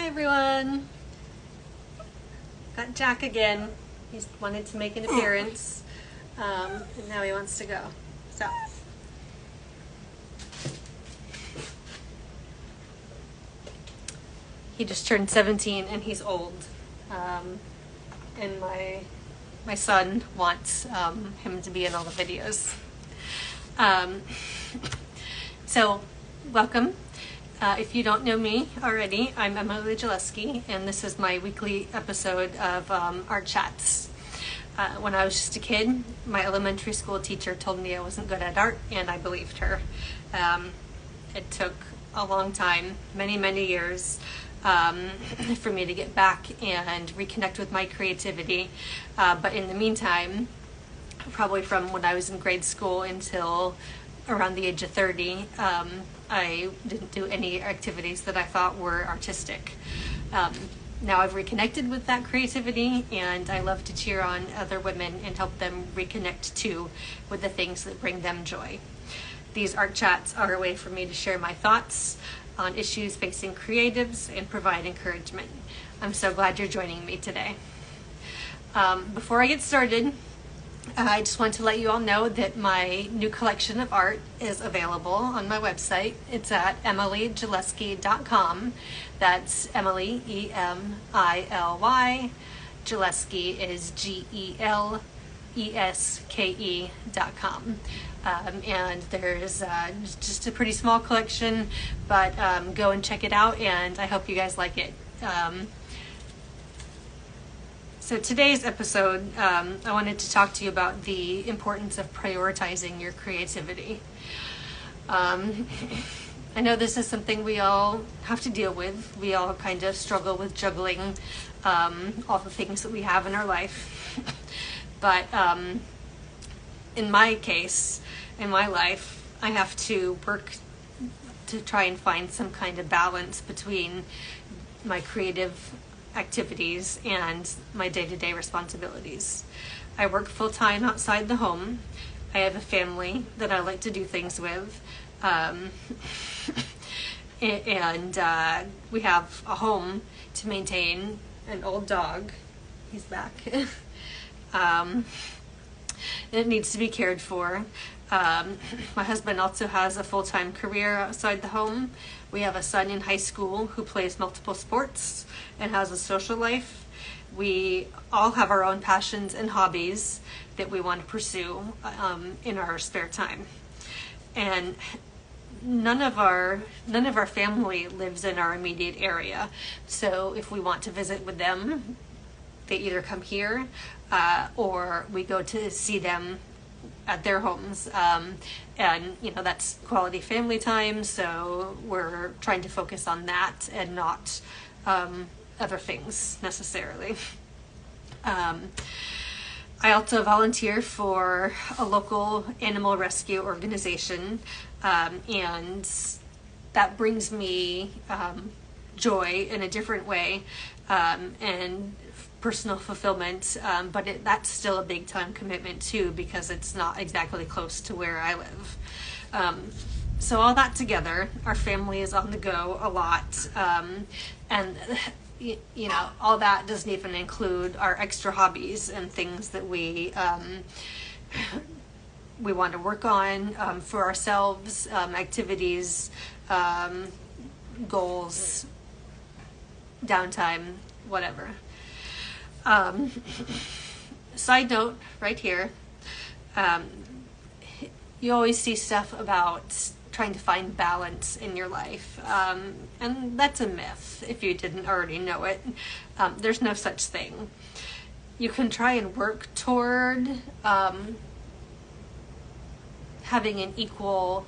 Hi everyone! Got Jack again. He's wanted to make an appearance, and now he wants to go. So, he just turned 17 and he's old, and my son wants him to be in all the videos. So, welcome. If you don't know me already, I'm Emily Gillespie, and this is my weekly episode of Art Chats. When I was just a kid, my elementary school teacher told me I wasn't good at art, and I believed her. It took a long time, many years, for me to get back and reconnect with my creativity. But in the meantime, probably from when I was in grade school until around the age of 30, I didn't do any activities that I thought were artistic. Now I've reconnected with that creativity, and I love to cheer on other women and help them reconnect too with the things that bring them joy. These art chats are a way for me to share my thoughts on issues facing creatives and provide encouragement. I'm so glad you're joining me today. Before I get started, I just want to let you all know that my new collection of art is available on my website. It's at emilygillespie.com. That's Emily, E-M-I-L-Y. Gillespie is G-E-L-E-S-K-E.com. And there's just a pretty small collection, but go and check it out, and I hope you guys like it. So today's episode, I wanted to talk to you about the importance of prioritizing your creativity. I know this is something we all have to deal with. We all kind of struggle with juggling all the things that we have in our life. But in my case, in my life, I have to work to try and find some kind of balance between my creative activities and my day-to-day responsibilities. I work full-time outside the home. I have a family that I like to do things with. And we have a home to maintain, an old dog. He's back. It needs to be cared for. My husband also has a full-time career outside the home. We have a son in high school who plays multiple sports and has a social life. We all have our own passions and hobbies that we want to pursue in our spare time. And none of our family lives in our immediate area. So if we want to visit with them, they either come here or we go to see them at their homes, and that's quality family time, so we're trying to focus on that and not other things necessarily. I also volunteer for a local animal rescue organization, and that brings me joy in a different way, and personal fulfillment, but that's still a big time commitment too, because it's not exactly close to where I live. So all that together, our family is on the go a lot, and all that doesn't even include our extra hobbies and things that we want to work on for ourselves, activities, goals, downtime, whatever. Side note right here, you always see stuff about trying to find balance in your life, and that's a myth if you didn't already know it. There's no such thing. You can try and work toward having an equal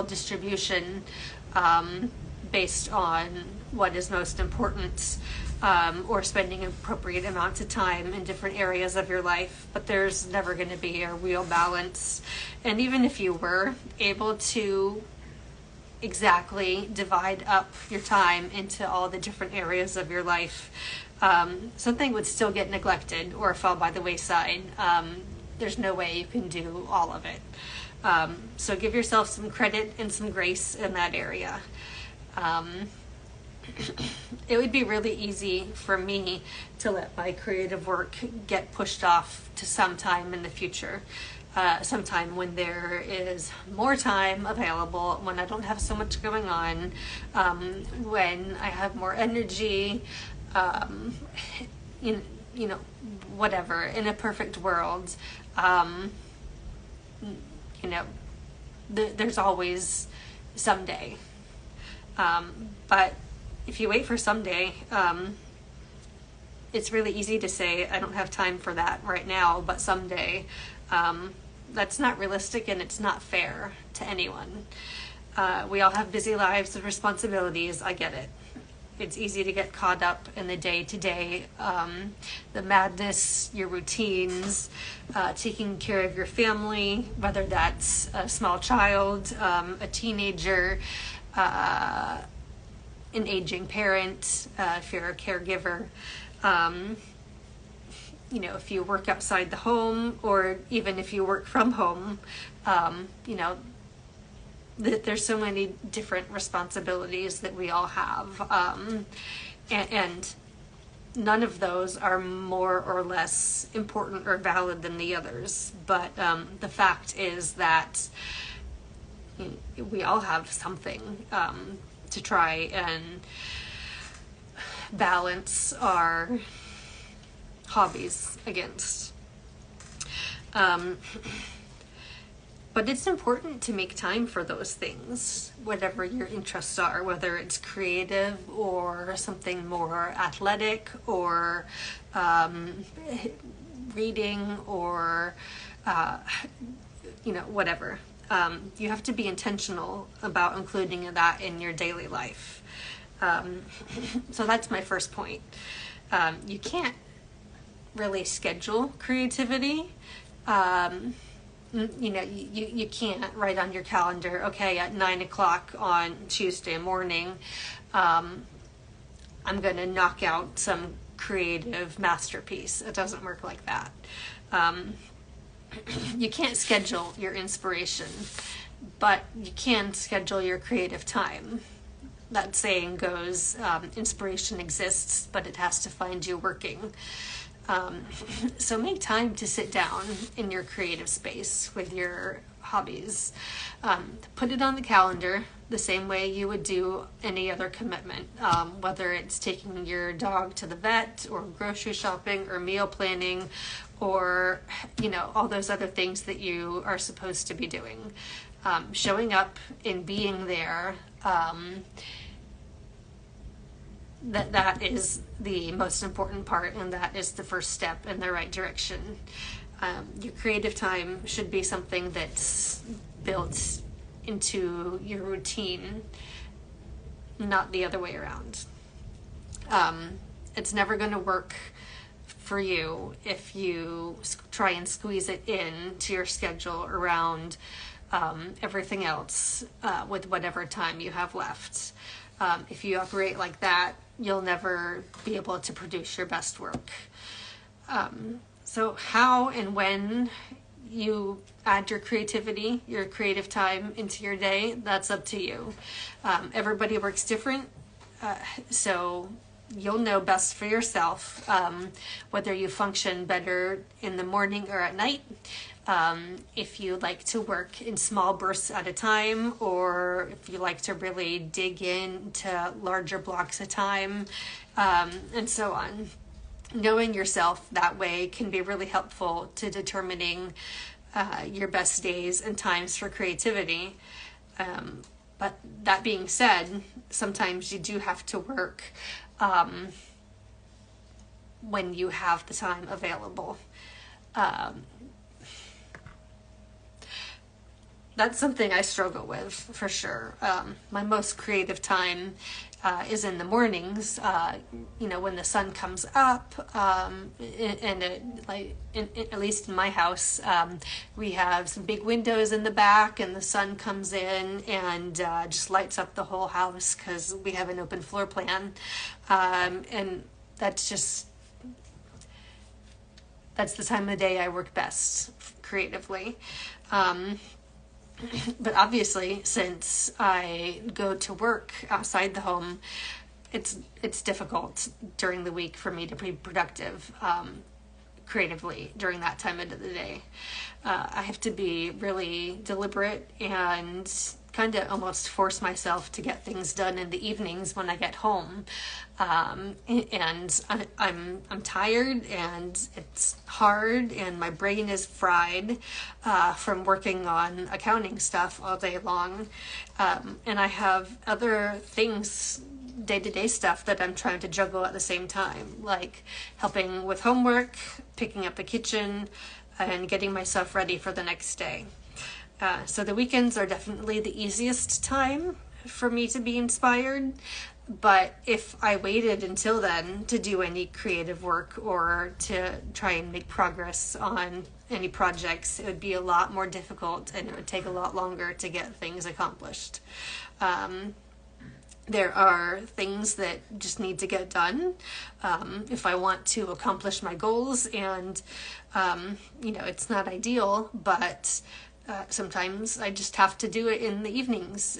distribution based on what is most important, or spending appropriate amounts of time in different areas of your life, but there's never going to be a real balance. And even if you were able to exactly divide up your time into all the different areas of your life, something would still get neglected or fall by the wayside. There's no way you can do all of it. So give yourself some credit and some grace in that area. it would be really easy for me to let my creative work get pushed off to sometime in the future. Sometime when there is more time available, when I don't have so much going on, when I have more energy, you, you know, whatever, in a perfect world, you know, there's always someday. But if you wait for someday, it's really easy to say, I don't have time for that right now, but someday. That's not realistic, and it's not fair to anyone. We all have busy lives and responsibilities. I get it. It's easy to get caught up in the day-to-day, the madness, your routines, taking care of your family, whether that's a small child, a teenager, an aging parent, if you're a caregiver. You know, if you work outside the home, or even if you work from home, you know, there's so many different responsibilities that we all have. And none of those are more or less important or valid than the others. But the fact is that we all have something to try and balance our hobbies against. But it's important to make time for those things, whatever your interests are, whether it's creative or something more athletic, or reading, or you know, whatever. You have to be intentional about including that in your daily life. So that's my first point. You can't really schedule creativity. You know, you can't write on your calendar, okay, at 9 o'clock on Tuesday morning, I'm going to knock out some creative masterpiece. It doesn't work like that. You can't schedule your inspiration, but you can schedule your creative time. That saying goes, inspiration exists, but it has to find you working. So make time to sit down in your creative space with your hobbies. Put it on the calendar the same way you would do any other commitment, whether it's taking your dog to the vet, or grocery shopping, or meal planning, or, you know, all those other things that you are supposed to be doing. Showing up and being there, that is the most important part, and that is the first step in the right direction. Your creative time should be something that's built into your routine, not the other way around. It's never going to work for you if you try and squeeze it in to your schedule around everything else with whatever time you have left. If you operate like that, you'll never be able to produce your best work. So how and when you add your creativity, your creative time into your day, that's up to you. Everybody works different, so you'll know best for yourself whether you function better in the morning or at night. If you like to work in small bursts at a time, or if you like to really dig into larger blocks of time, and so on. Knowing yourself that way can be really helpful to determining your best days and times for creativity. But that being said, sometimes you do have to work when you have the time available. That's something I struggle with, for sure. My most creative time is in the mornings, you know, when the sun comes up, and at least in my house, we have some big windows in the back, and the sun comes in and just lights up the whole house because we have an open floor plan, and that's the time of the day I work best creatively. But obviously, since I go to work outside the home, it's difficult during the week for me to be productive creatively during that time of the day. I have to be really deliberate and kind of almost force myself to get things done in the evenings when I get home. And I'm tired and it's hard and my brain is fried from working on accounting stuff all day long. And I have other things, day-to-day stuff that I'm trying to juggle at the same time, like helping with homework, picking up the kitchen, and getting myself ready for the next day. So the weekends are definitely the easiest time for me to be inspired. But if I waited until then to do any creative work or to try and make progress on any projects, it would be a lot more difficult and it would take a lot longer to get things accomplished. There are things that just need to get done if I want to accomplish my goals, and it's not ideal, but sometimes I just have to do it in the evenings,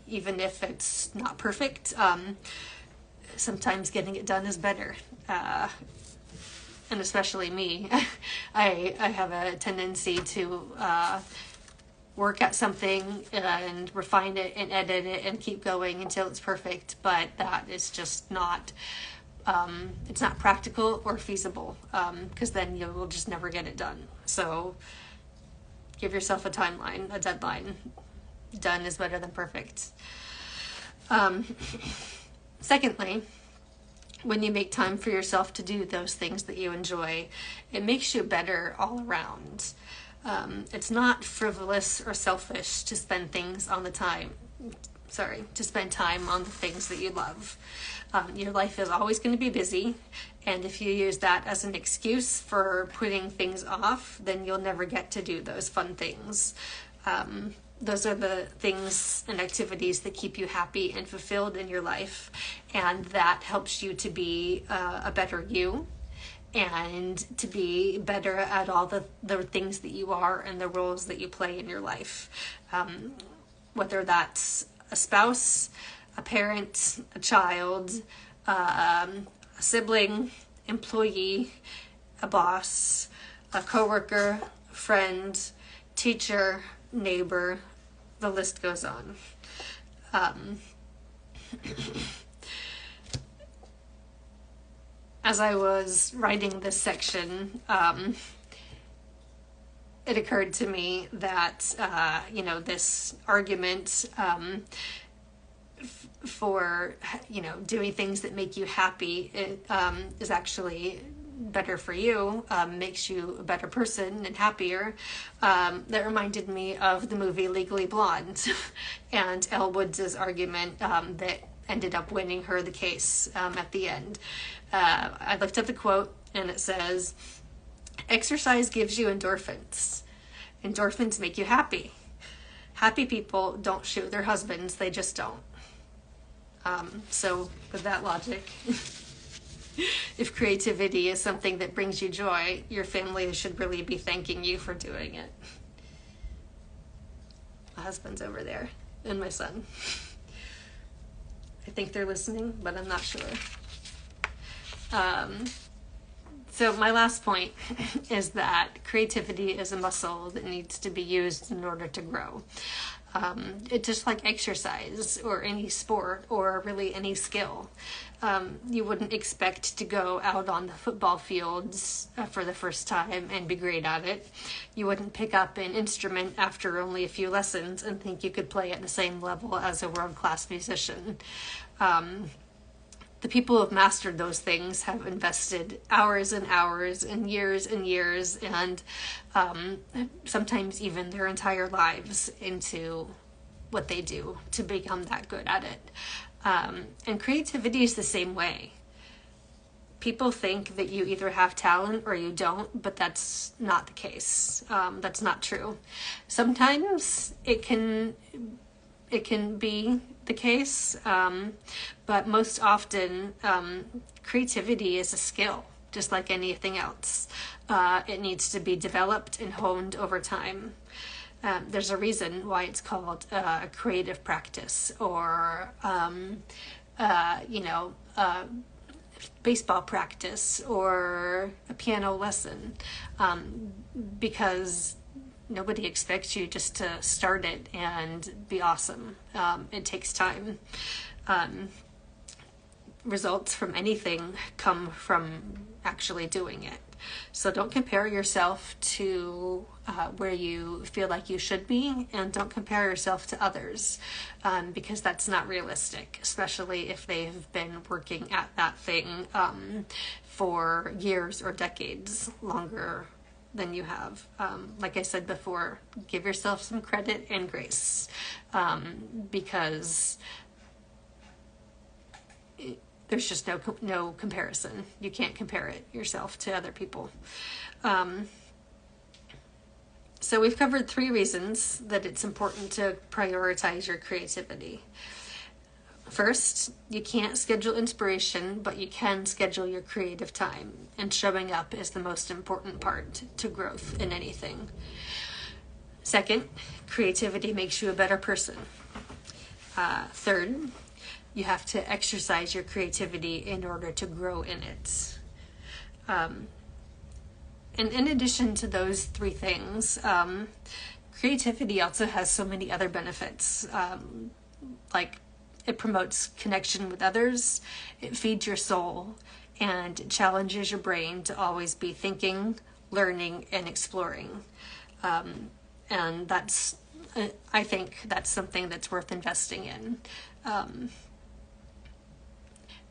even if it's not perfect. Sometimes getting it done is better, and especially me. I have a tendency to work at something and refine it and edit it and keep going until it's perfect, but that is just not it's not practical or feasible, because then you will just never get it done. So give yourself a timeline, a deadline. Done is better than perfect. Secondly, when you make time for yourself to do those things that you enjoy, it makes you better all around. It's not frivolous or selfish to spend time on the things that you love. Your life is always going to be busy, and if you use that as an excuse for putting things off, then you'll never get to do those fun things. Those are the things and activities that keep you happy and fulfilled in your life, and that helps you to be a better you, and to be better at all the things that you are and the roles that you play in your life. Whether that's a spouse, a parent, a child, a sibling, employee, a boss, a coworker, friend, teacher, neighbor, the list goes on. As I was writing this section, it occurred to me that, this argument for, doing things that make you happy is actually better for you, makes you a better person and happier. That reminded me of the movie Legally Blonde and Elle Woods' argument that ended up winning her the case at the end. I looked up the quote, and it says, "Exercise gives you endorphins. Endorphins make you happy. Happy people don't shoot their husbands, they just don't." So with that logic, if creativity is something that brings you joy, your family should really be thanking you for doing it. My husband's over there, and my son. I think they're listening, but I'm not sure. So my last point is that creativity is a muscle that needs to be used in order to grow. It's just like exercise or any sport or really any skill. You wouldn't expect to go out on the football fields for the first time and be great at it. You wouldn't pick up an instrument after only a few lessons and think you could play at the same level as a world-class musician. The people who have mastered those things have invested hours and hours and years, and sometimes even their entire lives into what they do to become that good at it. And creativity is the same way. People think that you either have talent or you don't, but that's not the case. That's not true. Sometimes it can be the case, but most often creativity is a skill, just like anything else. It needs to be developed and honed over time. There's a reason why it's called a creative practice or baseball practice or a piano lesson, because nobody expects you just to start it and be awesome. It takes time. Results from anything come from actually doing it. So don't compare yourself to where you feel like you should be, and don't compare yourself to others, because that's not realistic, especially if they've been working at that thing for years or decades longer than you have. Like I said before, give yourself some credit and grace, because there's just no comparison. You can't compare it yourself to other people. So we've covered 3 reasons that it's important to prioritize your creativity. First, you can't schedule inspiration, but you can schedule your creative time, and showing up is the most important part to growth in anything. Second, creativity makes you a better person. Third, you have to exercise your creativity in order to grow in it. And in addition to those 3 things, creativity also has so many other benefits. Like, it promotes connection with others, it feeds your soul, and it challenges your brain to always be thinking, learning, and exploring. And that's, I think that's something that's worth investing in.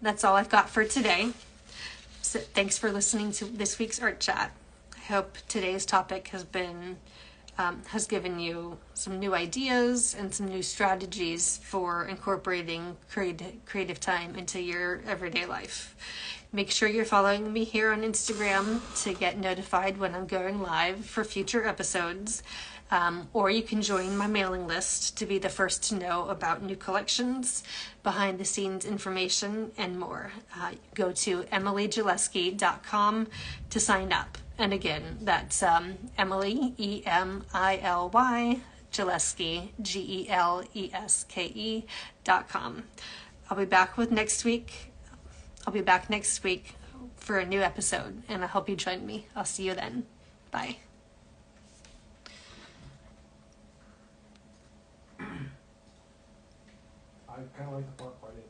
That's all I've got for today. So thanks for listening to this week's Art Chat. I hope today's topic has given you some new ideas and some new strategies for incorporating creative time into your everyday life. Make sure you're following me here on Instagram to get notified when I'm going live for future episodes. Or you can join my mailing list to be the first to know about new collections, behind the scenes information, and more. Go to emilygileski.com to sign up. And again, that's Emily, EMILY, Gileski, GELESKE.com. I'll be back next week for a new episode, and I hope you join me. I'll see you then. Bye. I kind of like the part where I didn't